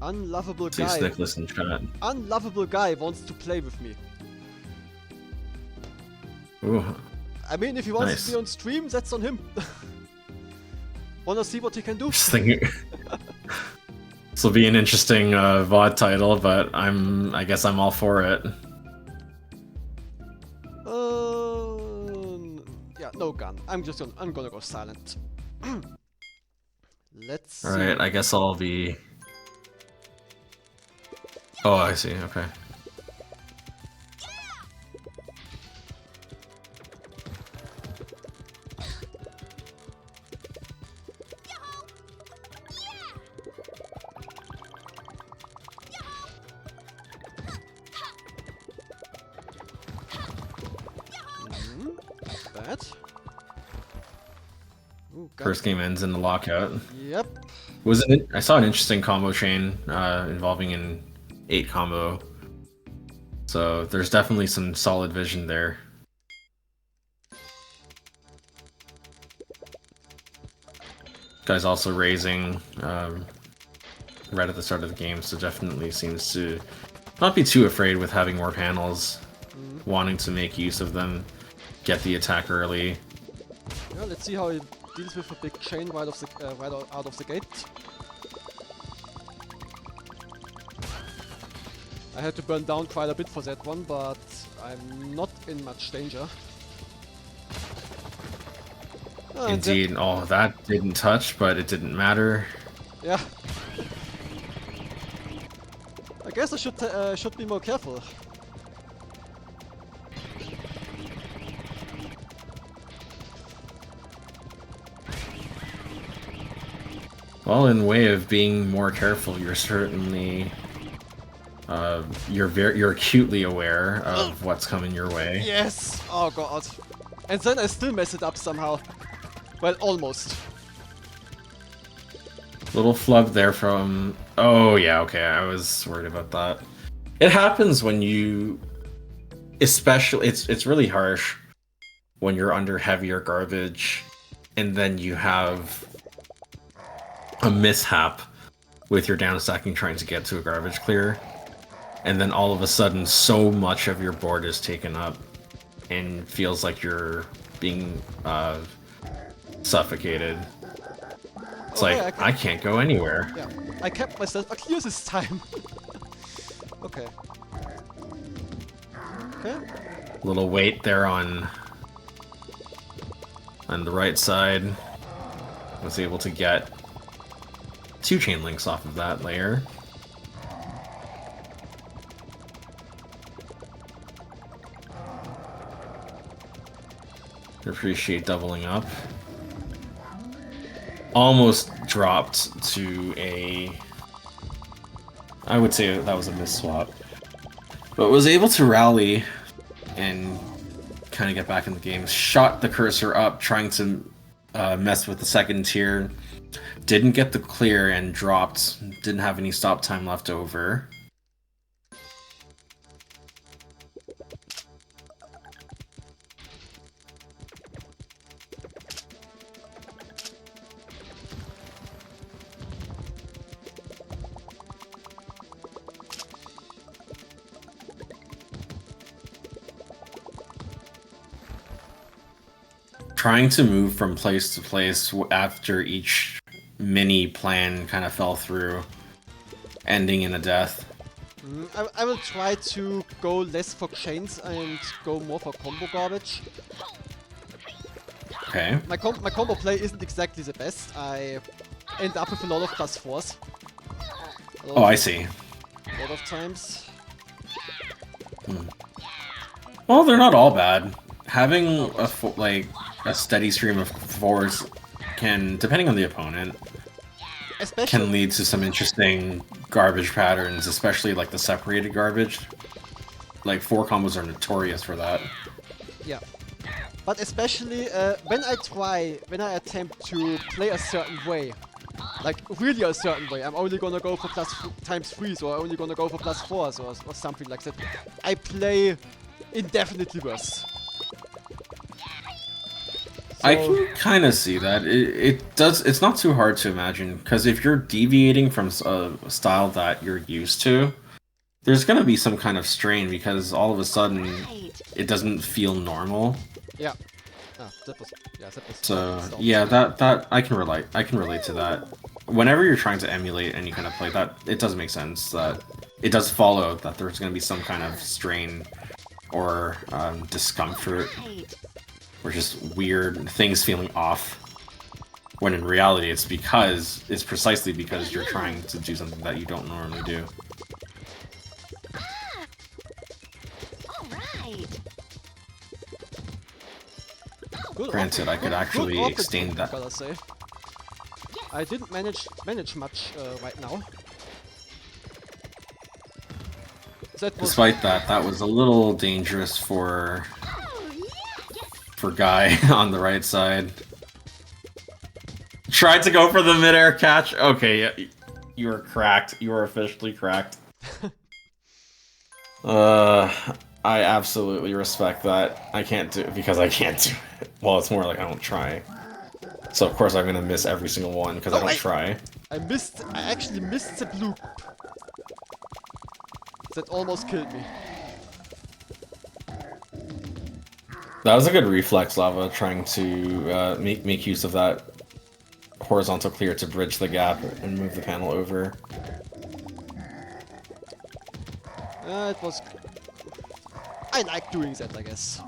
Unlovable See guy. Snickless in chat. Unlovable guy wants to play with me. Ooh, I mean, if he wants nice. to be on stream, that's on him. Wanna see what he can do? Just thinking. This will be an interesting VOD title, but I guess I'm all for it. Yeah, no gun. I'm gonna go silent. Let's see. Alright, I guess I'll be... Oh, I see, okay. Not bad. Ooh, First game ends in the lockout. Yep. I saw an interesting combo chain involving an 8 combo. So there's definitely some solid vision there. Guy's also raising right at the start of the game, so definitely seems to not be too afraid with having more panels, wanting to make use of them, get the attack early. Yeah, let's see how he deals with a big chain right out of the gate. I had to burn down quite a bit for that one, but I'm not in much danger. Indeed. Oh, that didn't touch, but it didn't matter. Yeah. I guess I should be more careful. Well, in way of being more careful, you're certainly you're acutely aware of what's coming your way. Yes! Oh god. And then I still mess it up somehow. Well, almost. Little flub there from... Oh, yeah, okay, I was worried about that. It happens when you... Especially, it's really harsh when you're under heavier garbage, and then you have a mishap with your down stacking trying to get to a garbage clear, and then all of a sudden so much of your board is taken up, and feels like you're being suffocated. It's like, I can't go anywhere. Yeah, I kept myself clear this time. Okay. Okay. Little weight there on the right side. Was able to get 2 chain links off of that layer. Appreciate doubling up. Almost dropped to a... I would say that was a miss swap. But was able to rally and kind of get back in the game. Shot the cursor up, trying to mess with the second tier. Didn't get the clear and dropped. Didn't have any stop time left over. Trying to move from place to place after each mini plan kind of fell through, ending in a death. I will try to go less for chains and go more for combo garbage. Okay. My combo play isn't exactly the best. I end up with a lot of +4s. Oh, I see. A lot of times. Well, they're not all bad. Having a steady stream of 4s can, depending on the opponent, can lead to some interesting garbage patterns, especially like the separated garbage. Like 4 combos are notorious for that. Yeah. But especially when I attempt to play a certain way, like really a certain way, I'm only gonna go for +3s or only gonna go for +4s or something like that. I play indefinitely worse. I can kind of see that. It does. It's not too hard to imagine because if you're deviating from a style that you're used to, there's gonna be some kind of strain because all of a sudden it doesn't feel normal. Yeah. Ah, that was So yeah, that I can relate. I can relate to that. Whenever you're trying to emulate any kind of play, that it does make sense that it does follow that there's gonna be some kind of strain or discomfort. Or just weird things feeling off. When in reality, it's precisely because you're trying to do something that you don't normally do. Granted, I could actually extend that. Gotta say. I didn't manage much right now. Despite that, that was a little dangerous for Guy on the right side. Tried to go for the midair catch. Okay, yeah, you were cracked. You were officially cracked. I absolutely respect that. I can't do it because I can't do it. Well, it's more like I don't try. So of course I'm gonna miss every single one because I don't try. I actually missed the blue. That almost killed me. That was a good reflex, Lava, trying to make use of that horizontal clear to bridge the gap and move the panel over. It was... I like doing that, I guess.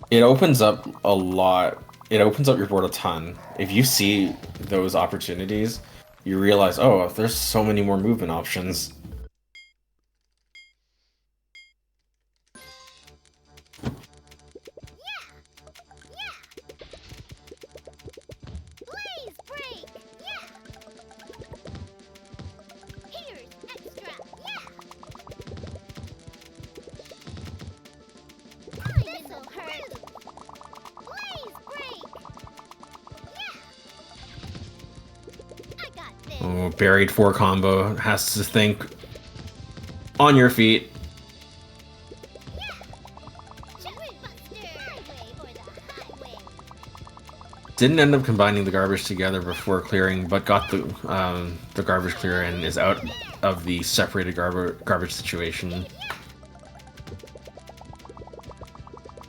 It opens up a lot. It opens up your board a ton. If you see those opportunities, you realize, oh, there's so many more movement options. Oh, buried 4 combo has to think on your feet. Didn't end up combining the garbage together before clearing, but got the garbage clear and is out of the separated garbage situation.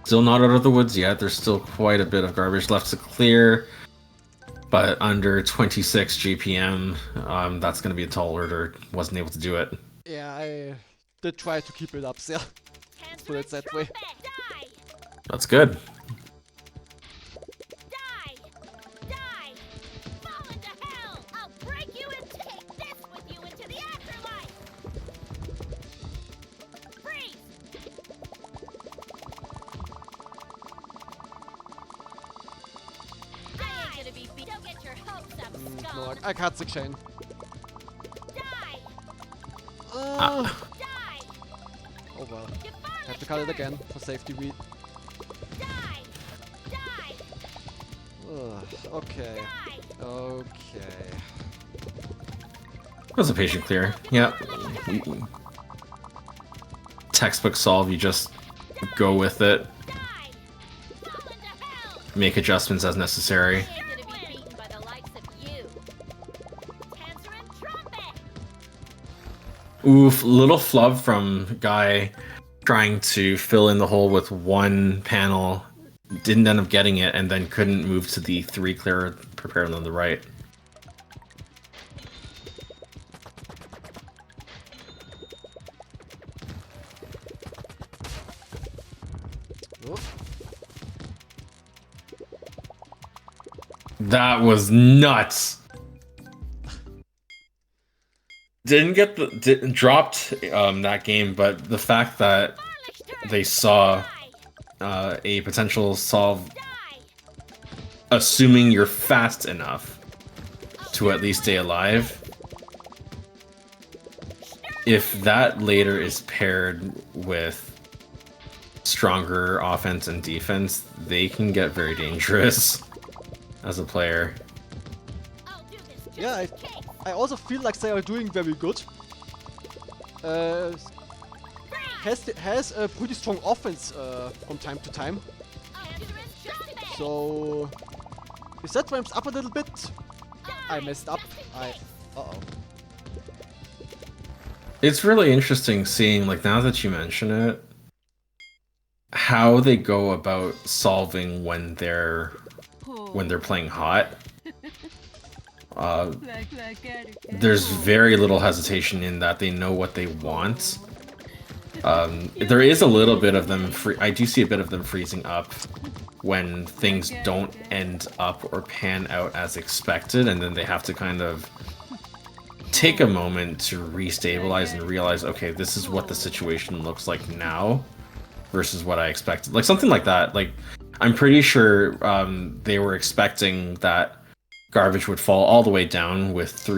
Still not out of the woods yet. There's still quite a bit of garbage left to clear. But under 26 GPM, that's going to be a tall order. Wasn't able to do it. Yeah, I did try to keep it up there. Put it that way. That's good. No, I cut the chain. Oh well. Have to cut it again for safety read. Okay. Okay. That was a patient clear. Yeah. Textbook solve, you just go with it. Make adjustments as necessary. Oof, little flub from Guy trying to fill in the hole with one panel. Didn't end up getting it and then couldn't move to the 3 clear prepared on the right. That was nuts. Dropped that game, but the fact that they saw a potential solve, assuming you're fast enough to at least stay alive. If that later is paired with stronger offense and defense, they can get very dangerous as a player. Yeah, I also feel like they are doing very good. Has a pretty strong offense from time to time. So if that ramps up a little bit, I messed up. Uh-oh. It's really interesting seeing, like, now that you mention it, how they go about solving when they're playing hot. There's very little hesitation in that they know what they want. There is a little bit of them I do see a bit of them freezing up when things don't end up or pan out as expected, and then they have to kind of take a moment to restabilize and realize, okay, this is what the situation looks like now versus what I expected. Like something like that. Like, I'm pretty sure they were expecting that garbage would fall all the way down with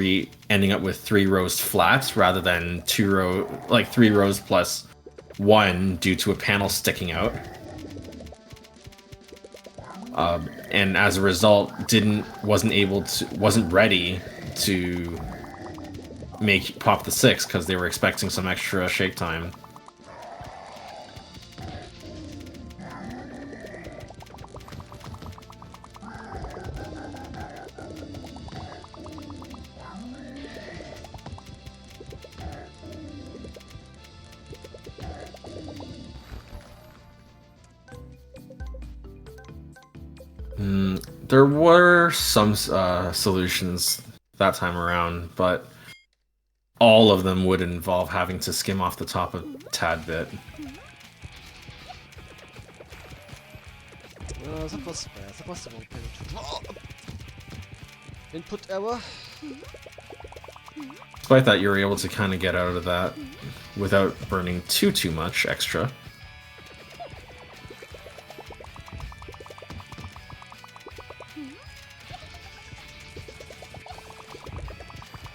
ending up with 3 rows flat rather than 3 rows plus 1 due to a panel sticking out. And as a result, wasn't ready to pop the 6 because they were expecting some extra shake time. There were some solutions that time around, but all of them would involve having to skim off the top a tad bit. That was bad. That was the wrong penalty. Input error. Despite that, you were able to kind of get out of that without burning too much extra.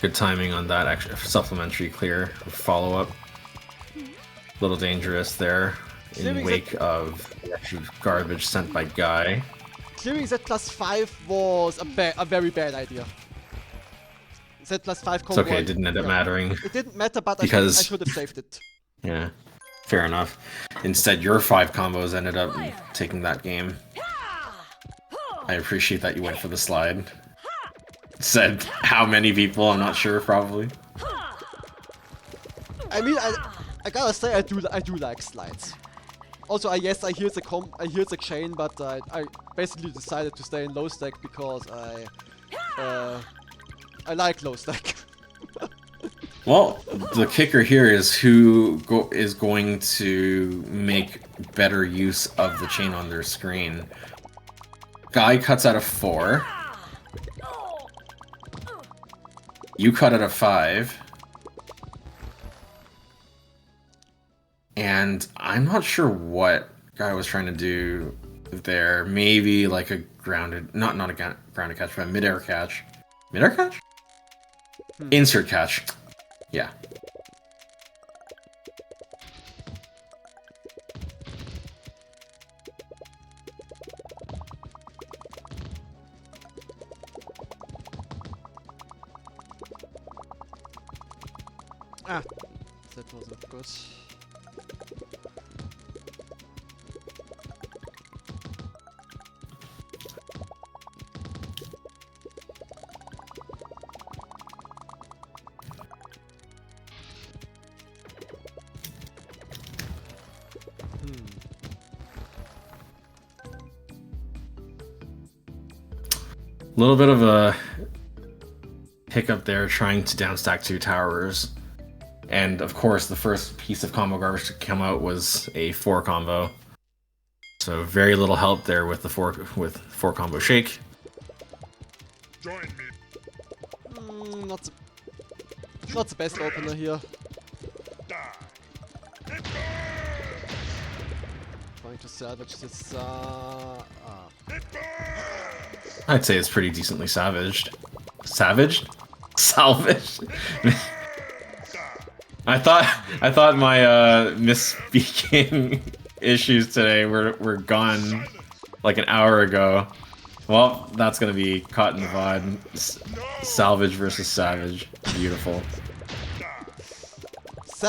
Good timing on that extra supplementary clear follow-up. A little dangerous there in wake of garbage sent by Guy. Clearing Z +5 was a very bad idea. Z +5 combo. It's okay, it didn't end up mattering. It didn't matter, but I should have saved it. Yeah, fair enough. Instead, your 5 combos ended up taking that game. I appreciate that you went for the slide. Said how many people, I'm not sure, probably. I mean, I gotta say, I do like slides. Also, I hear the chain, but I basically decided to stay in low stack because I like low stack. Well, the kicker here is who is going to make better use of the chain on their screen. Guy cuts out of 4. You cut out of 5. And I'm not sure what Guy was trying to do there. Maybe like a grounded, not a grounded catch, but a mid-air catch. Mid-air catch? Insert catch. Yeah. Ah, that wasn't good. A little bit of a hiccup there trying to downstack 2 towers. And of course, the first piece of combo garbage to come out was a 4 combo. So very little help there with the 4 combo shake. Join me. Not the best opener here. Trying to salvage this. I'd say it's pretty decently savaged. Savaged? Salvaged? I thought my misspeaking issues today were gone like an hour ago. Well, that's gonna be caught in the VOD. Salvage versus savage. Beautiful.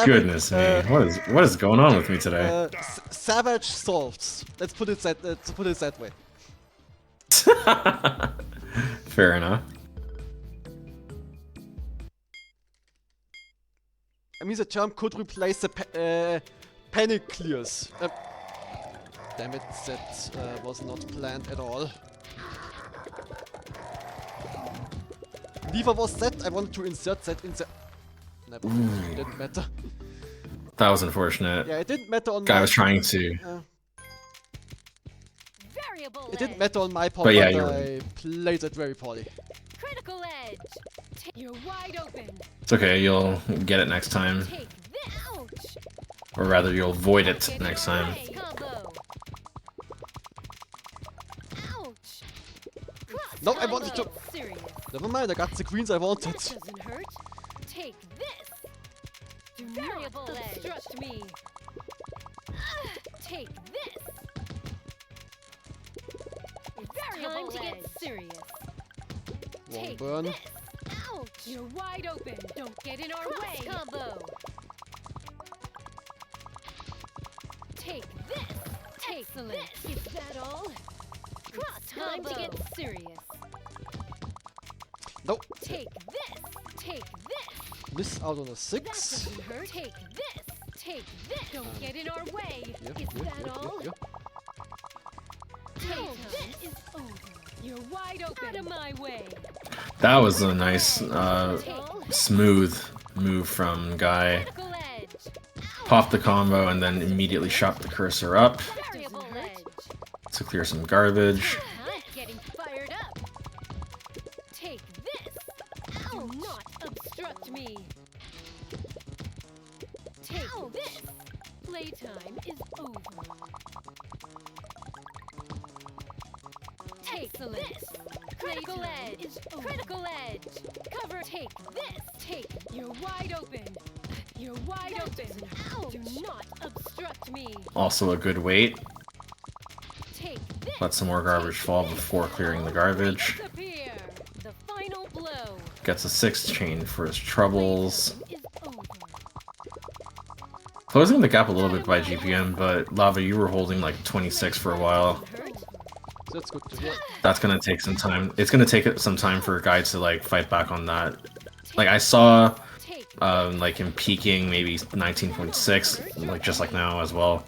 Goodness me, what is going on with me today? Savage solves. Let's put it that way. Fair enough. I mean, the jump could replace the panic clears. Damn it, that was not planned at all. Lever was set, I wanted to insert that in the... Never mind, it didn't matter. That was unfortunate. Yeah, it didn't matter on Guy my... was trying to. It didn't matter on my part, But yeah, I played it very poorly. Critical edge. You're wide open. It's okay, you'll get it next time. Take this. Ouch. Or rather, you'll avoid it next time. Combo. Ouch. No, I wanted to... Serious. Never mind, I got the greens I wanted. That doesn't hurt. Take this. Do not obstruct me. Take this. Time to get serious. Wrong Take burn. this. Ouch. You're wide open. Don't get in our way. Combo. Take this. Excellent. Is that all? Time to get serious. Nope. Take this. Take this. Miss out on a That 6. doesn't hurt. Take this. Take this. Don't get in our way. Is that all? Take this is over. You're wide open. Out of my way. That was a nice, smooth move from Guy. Critical edge. Popped the combo and then immediately shot the cursor up Variable edge. to clear some garbage. I'm getting fired up. Take this. Do not obstruct me. Take this. Playtime is over. Take this. Critical edge. Critical edge. Cover. Take this. Take. You're wide open. You're wide open. Do not obstruct me. Also a good weight. Take this. Let some more garbage fall before clearing the garbage. Disappear. The final blow. Gets a 6 chain for his troubles. Playtime is over. Closing the gap a little bit by GPM, but Lava, you were holding like 26 for a while. Hurt. That's good to hear. That's gonna take some time. It's gonna take some time for a guy to like fight back on that. Like I saw Take. like him peaking maybe 19.6, like just like now as well.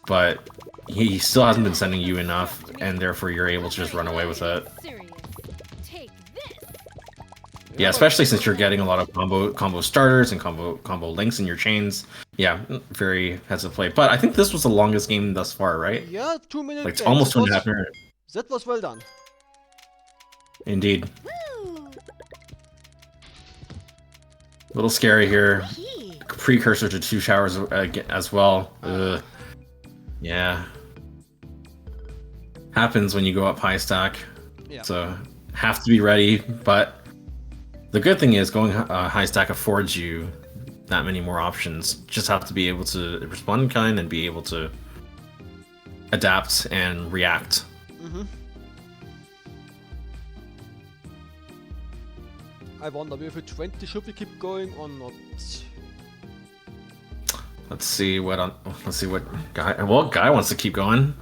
But he still hasn't been sending you enough, and therefore you're able to just run away with it. Serious. Take this. Yeah, especially since you're getting a lot of combo starters and combo links in your chains. Yeah, very heads of play. But I think this was the longest game thus far, right? Yeah, 2 minutes. Like it's almost 2.5 minutes. That was well done. Indeed. A little scary here. Precursor to 2 showers as well. Ugh. Yeah. Happens when you go up high stack. Yeah. So have to be ready. But the good thing is going high stack affords you that many more options. Just have to be able to respond in kind and be able to adapt and react. I wonder if at 20 should we keep going or not? Let's see what Guy. Well, Guy wants to keep going.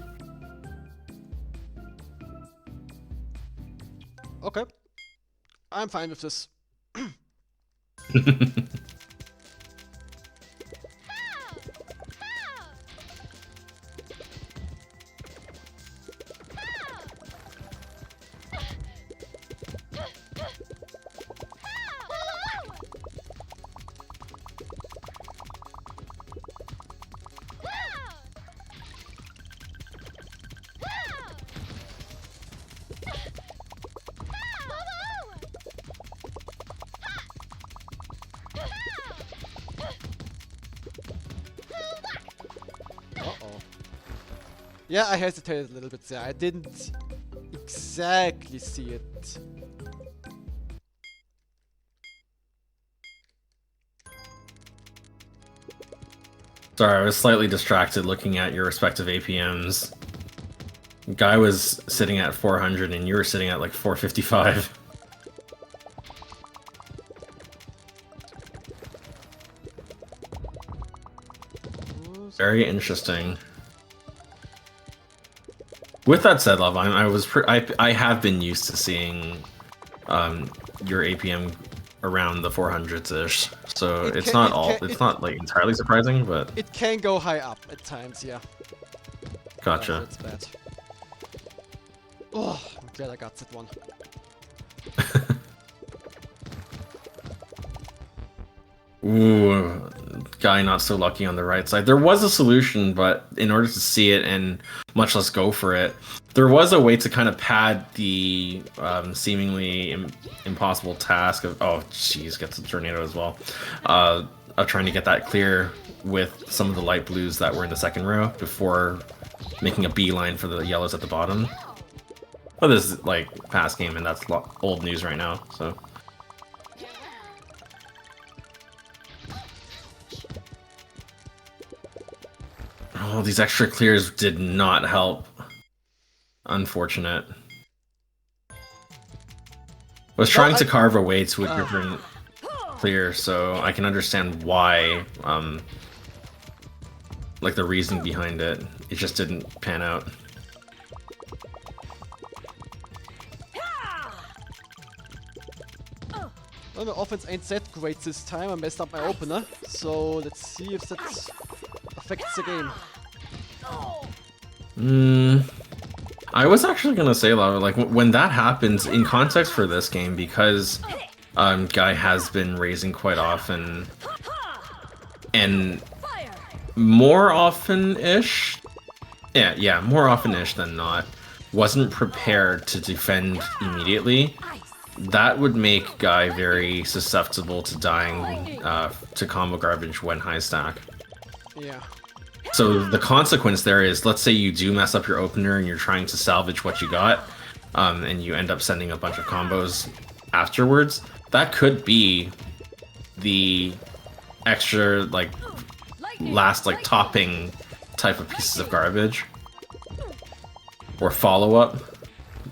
Okay. I'm fine with this. Uh-oh. Yeah, I hesitated a little bit there. I didn't exactly see it. Sorry, I was slightly distracted looking at your respective APMs. Guy was sitting at 400 and you were sitting at like 455. Very interesting. With that said, Love, I have been used to seeing your APM around the 400s ish, so it's not like entirely surprising, but It can go high up at times, yeah. gotcha. That's bad. Oh, I'm glad I got that one. Ooh, guy not so lucky on the right side. There was a solution, but in order to see it and much less go for it, there was a way to kind of pad the seemingly impossible task of, oh jeez, gets a tornado as well, of trying to get that clear with some of the light blues that were in the second row before making a beeline for the yellows at the bottom. Well, this is like past game, and that's old news right now, so. Oh, these extra clears did not help. Unfortunate. I was trying to carve a way to a different clear, so I can understand why, like the reason behind it. It just didn't pan out. Well, my offense ain't that great this time. I messed up my opener, so let's see if that affects the game. I was actually gonna say, Lava, like when that happens in context for this game, because Guy has been raising quite often, and more often-ish, yeah, more often-ish than not, wasn't prepared to defend immediately. That would make Guy very susceptible to dying to combo garbage when high stack. Yeah. So the consequence there is, let's say you do mess up your opener and you're trying to salvage what you got, and you end up sending a bunch of combos afterwards. That could be the extra, like, last, like, topping type of pieces of garbage. Or follow-up.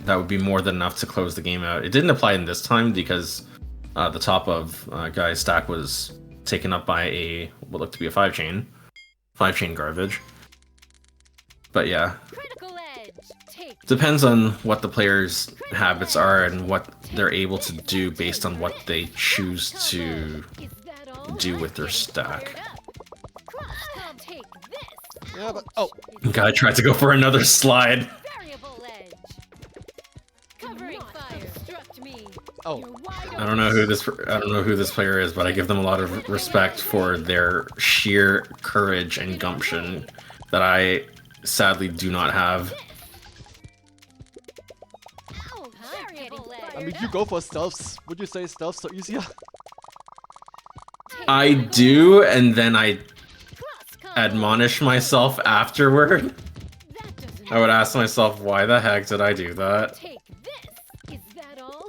That would be more than enough to close the game out. It didn't apply in this time because the top of Guy's stack was taken up by what looked to be a 5-chain. 5-chain garbage. But yeah. Depends on what the player's habits are and what they're able to do based on what they choose to do with their stack. Yeah, but oh, Guy tried to go for another slide. Oh, I don't know who this player is, but I give them a lot of respect for their sheer courage and gumption that I sadly do not have. I mean, you go for stealths. Would you say stealths are easier? I do, and then I admonish myself afterward. I would ask myself, why the heck did I do that?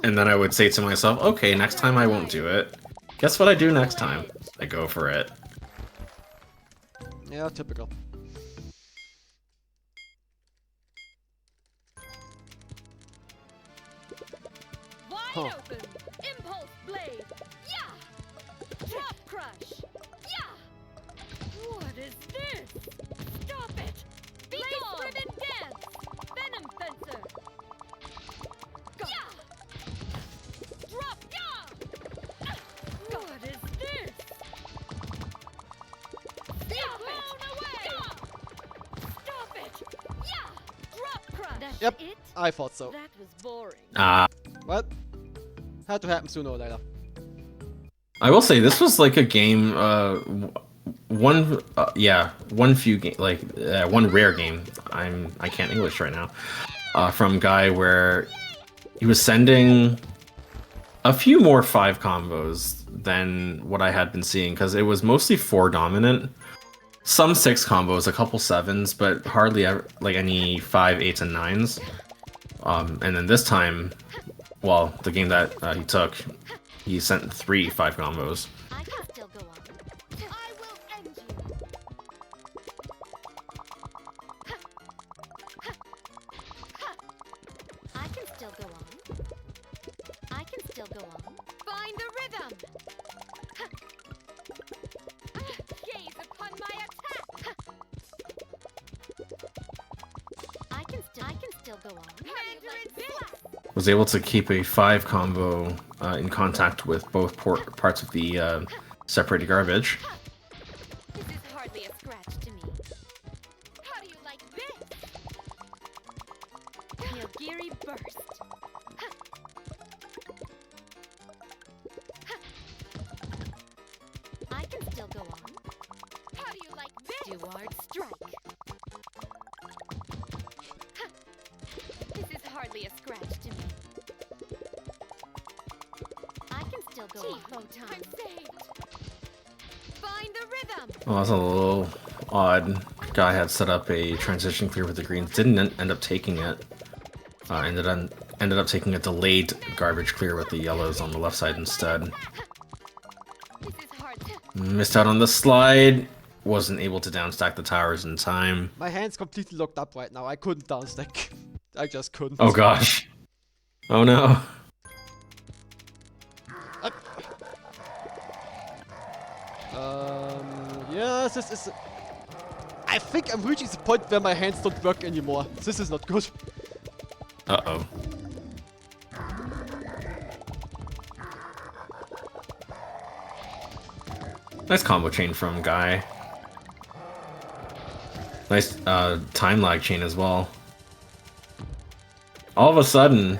And then I would say to myself, okay, next time I won't do it. Guess what I do next time? I go for it. Yeah, typical. Huh. Impulse blade. Yeah. Drop crush. Yeah. What is this? Stop it. Be gone. Ribbon dance. Venom fencer. Yeah. Drop. Yeah. What is this? Be blown away. Stop it. Yeah. Drop crush. That's Yep, it? I thought so. That was boring. What? Had to happen sooner or later. I will say this was like a game, one rare game. I can't English right now. From Guy where he was sending a few more 5 combos than what I had been seeing, because it was mostly 4 dominant, some 6 combos, a couple 7s, but hardly ever like any 5, 8s, and 9s. And then this time, well, the game that he took, he sent 3 5 combos. I can still go on. I will end you. I can still go on. I can still go on. Find the rhythm. Gaze upon my attack. I can still on. Was able to keep a 5 combo in contact with both parts of the separated garbage. This is hardly a scratch to me. How do you like this? Nilgiri burst. I can still go on. How do you like this? Duard strike. This is hardly a scratch to me. I can still go on. I'm saved. Find the rhythm. Well, that's a little odd. Guy had set up a transition clear with the greens, didn't end up taking it. Ended up taking a delayed garbage clear with the yellows on the left side instead. This is hard. Missed out on the slide. Wasn't able to downstack the towers in time. My hand's completely locked up right now. I couldn't downstack. I just couldn't. Oh gosh. Oh no. Yeah, this is... I think I'm reaching the point where my hands don't work anymore. This is not good. Uh-oh. Nice combo chain from Guy. Nice time lag chain as well. All of a sudden,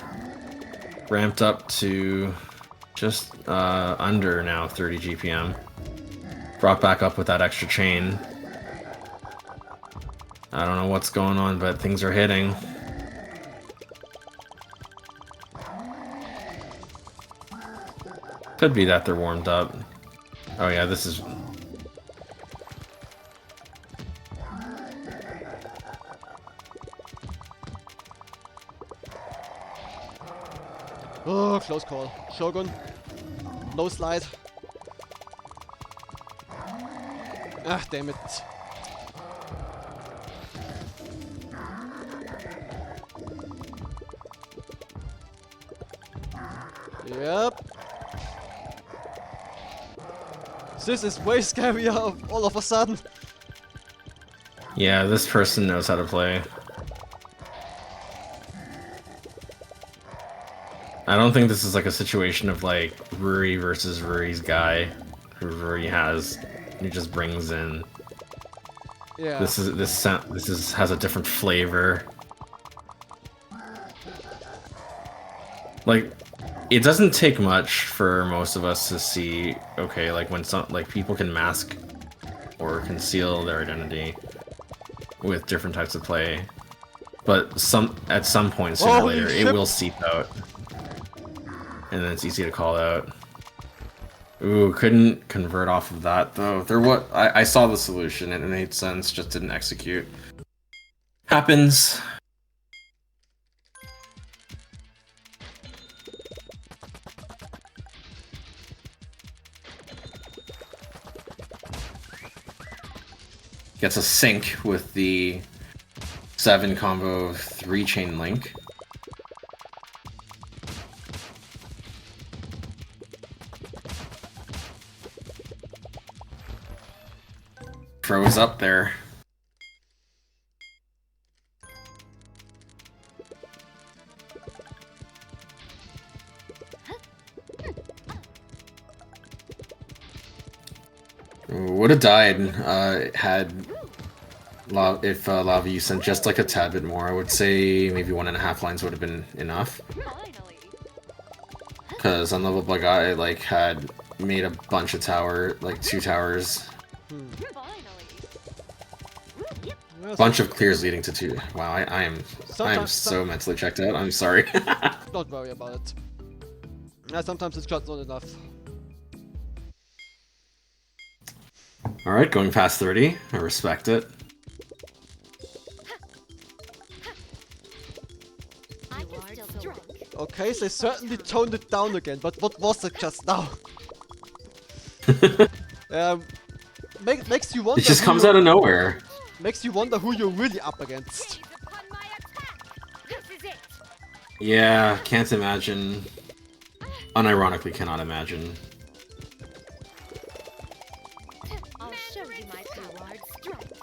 ramped up to just under now 30 GPM. Brought back up with that extra chain. I don't know what's going on, but things are hitting. Could be that they're warmed up. Oh yeah, this is... Oh, close call. Shogun. No slide. Ah, damn it. Yep. This is way scarier all of a sudden. Yeah, this person knows how to play. I don't think this is like a situation of like Ruri versus Ruri's guy, who Ruri he just brings in. Yeah. This has a different flavor. Like, it doesn't take much for most of us to see, okay, like when people can mask or conceal their identity with different types of play, but at some point sooner or later it will seep out, and then it's easy to call out. Ooh, couldn't convert off of that though. I saw the solution and it made sense, just didn't execute. Happens. Gets a sync with the 7 combo of 3 chain link. Froze up there. Would have died if Lava you sent just like a tad bit more. I would say maybe 1.5 lines would have been enough. Finally. Because UnlovableGuy like had made a bunch of like 2 towers. Bunch of clears leading to 2. Wow, I am so mentally checked out. I'm sorry. Don't worry about it. Yeah, sometimes it's just not enough. Alright, going past 30. I respect it. Okay, they certainly toned it down again, but what was it just now? Makes you wonder. It just comes out of nowhere. Makes you wonder who you're really up against. Yeah, can't imagine. Unironically, cannot imagine. I'll show you my Duard strike.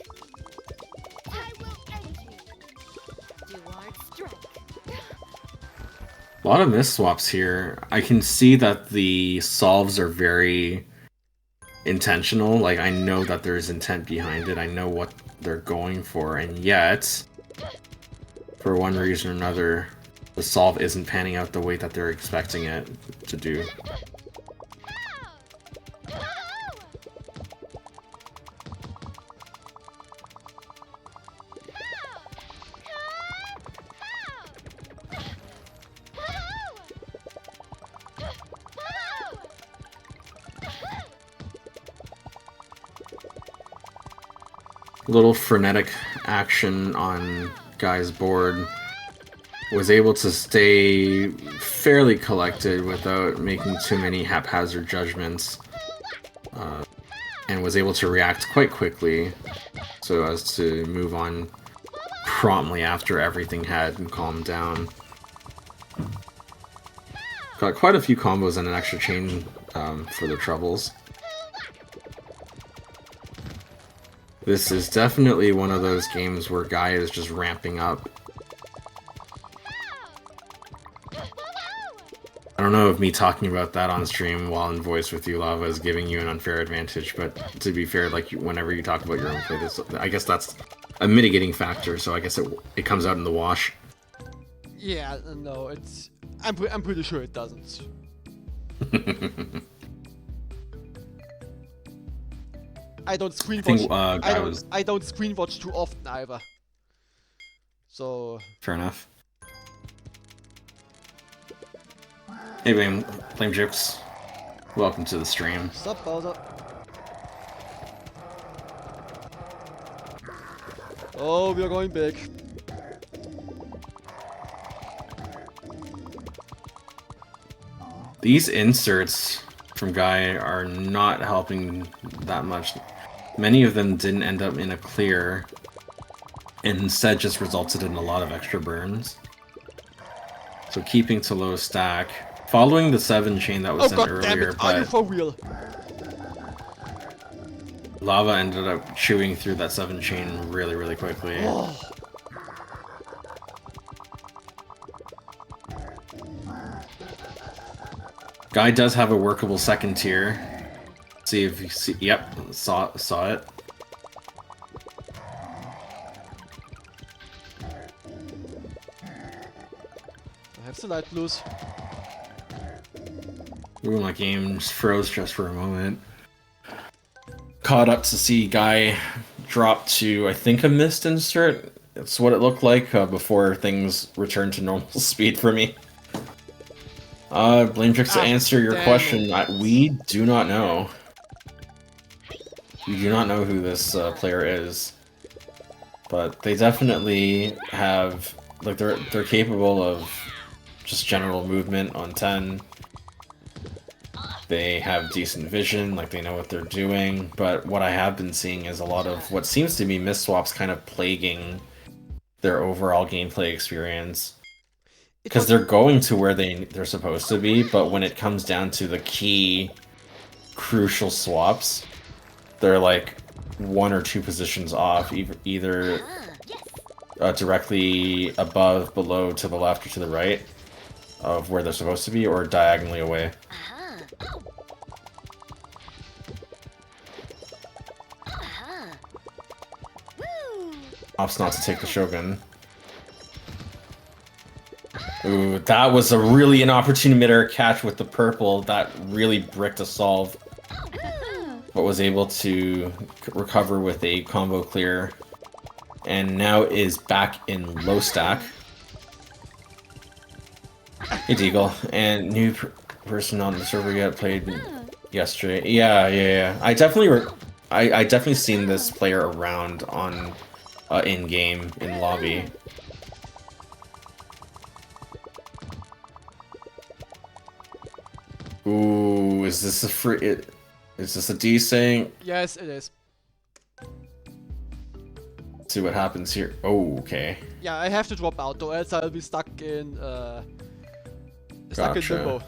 I will end you. Duard strike. A lot of miss swaps here. I can see that the solves are very intentional. Like, I know that there's intent behind it. I know what they're going for, and yet, for one reason or another, the solve isn't panning out the way that they're expecting it to do. Little frenetic action on Guy's board. Was able to stay fairly collected without making too many haphazard judgments, and was able to react quite quickly so as to move on promptly after everything had calmed down. Got quite a few combos and an extra chain for the troubles. This is definitely one of those games where Guy is just ramping up. I don't know if me talking about that on stream while in voice with you, Lava, is giving you an unfair advantage, but to be fair, like, whenever you talk about your own play, I guess that's a mitigating factor, so I guess it comes out in the wash. Yeah, no, I'm pretty sure it doesn't. I don't screen watch. I don't screen watch too often either. So fair enough. Hey, Blame Jukes. Welcome to the stream. Sup, Bowser? Oh, we are going big. These inserts from Guy are not helping that much. Many of them didn't end up in a clear, and instead just resulted in a lot of extra burns. So keeping to low stack. Following the 7 chain that was sent earlier, are you for real? Lava ended up chewing through that 7 chain really, really quickly. Oh. Guy does have a workable second tier. See if you see. Yep, saw it. I have the light blues. Ooh, my game just froze just for a moment. Caught up to see Guy drop to, I think, a missed insert. That's what it looked like before things returned to normal speed for me. Blametrix, to answer your question, we do not know. We do not know who this player is. But they definitely have, like, they're capable of just general movement on 10. They have decent vision, like they know what they're doing, but what I have been seeing is a lot of what seems to be miss swaps kind of plaguing their overall gameplay experience. Because they're going to where they're supposed to be, but when it comes down to the key, crucial swaps, they're like 1 or 2 positions off, either directly above, below, to the left, or to the right of where they're supposed to be, or diagonally away. Opts not to take the Shogun. Ooh, that was a really inopportune mid-air catch with the purple. That really bricked a solve. But was able to recover with a combo clear. And now is back in low stack. Hey, Deagle. And new person on the server yet played yesterday. Yeah. I definitely seen this player around on in-game, in lobby. Ooh, is this a free... Is this a desync? Yes, it is. Let's see what happens here. Oh, okay. Yeah, I have to drop out, or else I'll be stuck in Gotcha. limbo.